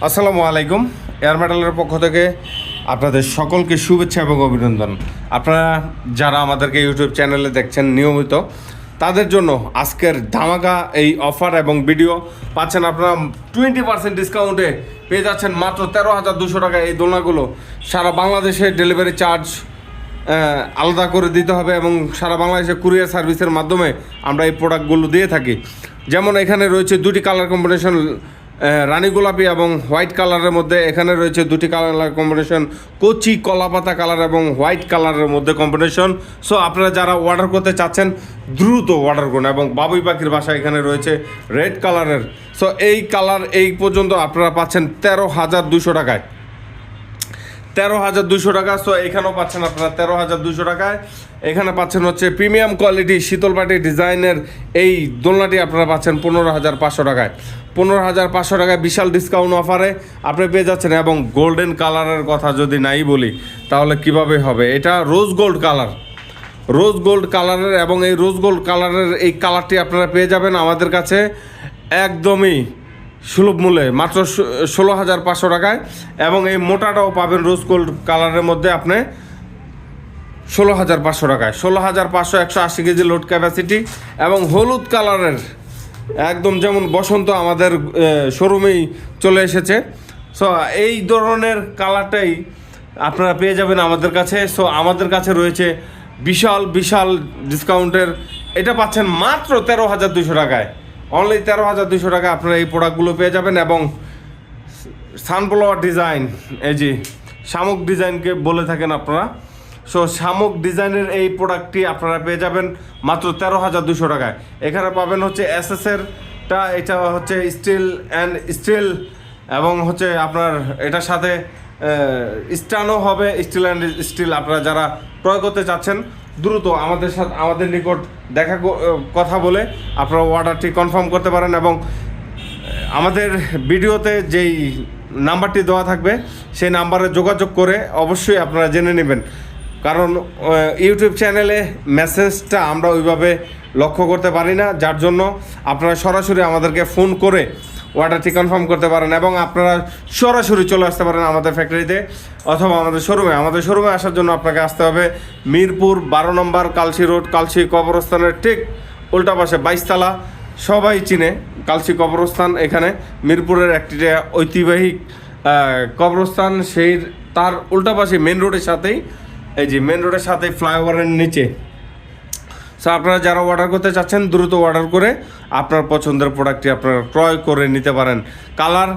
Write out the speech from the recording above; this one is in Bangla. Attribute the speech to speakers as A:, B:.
A: আসসালামু আলাইকুম। এয়ার মেটালের পক্ষ থেকে আপনাদের সকলকে শুভেচ্ছা এবং অভিনন্দন। আপনারা যারা আমাদেরকে ইউটিউব চ্যানেলে দেখছেন নিয়মিত, তাদের জন্য আজকের ধামাকা এই অফার এবং ভিডিও পাচ্ছেন। আপনারা 20% ডিসকাউন্টে পেয়ে যাচ্ছেন মাত্র 13,200 টাকা এই দোলনাগুলো। সারা বাংলাদেশে ডেলিভারি চার্জ আলাদা করে দিতে হবে এবং সারা বাংলাদেশে কুরিয়ার সার্ভিসের মাধ্যমে আমরা এই প্রোডাক্টগুলো দিয়ে থাকি। যেমন এখানে রয়েছে দুটি কালার কম্বিনেশন, রানী গোলাপি এবং হোয়াইট কালারের মধ্যে। এখানে রয়েছে দুটি কালার কম্বিনেশন, কচি কলাপাতা কালার এবং হোয়াইট কালারের মধ্যে কম্বিনেশন। সো আপনারা যারা অর্ডার করতে চাচ্ছেন দ্রুত অর্ডার করুন। এবং বাবুই পাখির বাসা এখানে রয়েছে রেড কালারের। সো এই কালার এই পর্যন্ত আপনারা পাচ্ছেন 13,200 টাকায়, 13,200 টাকা। সো এখানেও পাচ্ছেন আপনারা 13,200 টাকায়। এখানে পাচ্ছেন হচ্ছে প্রিমিয়াম কোয়ালিটি শীতলপাটি ডিজাইনের এই দোলনাটি আপনারা পাচ্ছেন 15,500 টাকায়। 15,500 টাকায় বিশাল ডিসকাউন্ট অফারে আপনি পেয়ে যাচ্ছেন। এবং গোল্ডেন কালারের কথা যদি নাই বলি তাহলে কিভাবে হবে, এটা rose gold colour, rose gold কালারের। এবং এই রোজ গোল্ড কালারের এই কালারটি আপনারা পেয়ে যাবেন আমাদের কাছে একদমই সুলভ মূল্যে, মাত্র 16,500 টাকায়। এবং এই মোটাটাও পাবেন রোজ গোল্ড কালারের মধ্যে আপনি 16,500 টাকায়। 16,500, 180 কেজি লোড ক্যাপাসিটি। এবং হলুদ কালারের একদম যেমন বসন্ত আমাদের শোরুমেই চলে এসেছে। সো এই ধরনের কালারটাই আপনারা পেয়ে যাবেন আমাদের কাছে। সো আমাদের কাছে রয়েছে বিশাল বিশাল ডিসকাউন্টের, এটা পাচ্ছেন মাত্র 13,200 টাকায়। অনলি 13,200 টাকা আপনারা এই প্রোডাক্টগুলো পেয়ে যাবেন। এবং সানফ্লাওয়ার ডিজাইন, এই যে শামুক ডিজাইনকে বলে থাকেন আপনারা, সো শামুক ডিজাইনের এই প্রোডাক্টটি আপনারা পেয়ে যাবেন মাত্র 13,200 টাকায়। এখানে পাবেন হচ্ছে এসএসেরটা, এটা হচ্ছে স্টিল অ্যান্ড স্টিল, এবং হচ্ছে আপনার এটার সাথে স্টানও হবে, স্টিল অ্যান্ড স্টিল। আপনারা যারা ক্রয় করতে চাচ্ছেন দ্রুত আমাদের নিকট কথা বলে আপনারা অর্ডারটি কনফার্ম করতে পারেন। এবং আমাদের ভিডিওতে যেই নাম্বারটি দেওয়া থাকবে সেই নাম্বারে যোগাযোগ করে অবশ্যই আপনারা জেনে নেবেন। কারণ ইউটিউব চ্যানেলে মেসেজটা আমরা ওইভাবে লক্ষ্য করতে পারি না, যার জন্য আপনারা সরাসরি আমাদেরকে ফোন করে অর্ডারটি কনফার্ম করতে পারেন। এবং আপনারা সরাসরি চলে আসতে পারেন আমাদের ফ্যাক্টরিতে অথবা আমাদের শোরুমে। আমাদের শোরুমে আসার জন্য আপনাকে আসতে হবে মিরপুর 12 নম্বর কালসি রোড, কালসি কবরস্থানের ঠিক উল্টা পাশে 22 তলা, সবাই চিনে কালসি কবরস্থান। এখানে মিরপুরের একটি ঐতিহাসিক কবরস্থান, সেই তার উল্টা পাশে মেন রোডের সাথেই, এই যে মেন রোডের সাথেই ফ্লাইওভারের নিচে। সো আপনারা যারা অর্ডার করতে চাচ্ছেন দ্রুত অর্ডার করে আপনার পছন্দের প্রোডাক্টটি আপনারা ক্রয় করে নিতে পারেন। কালার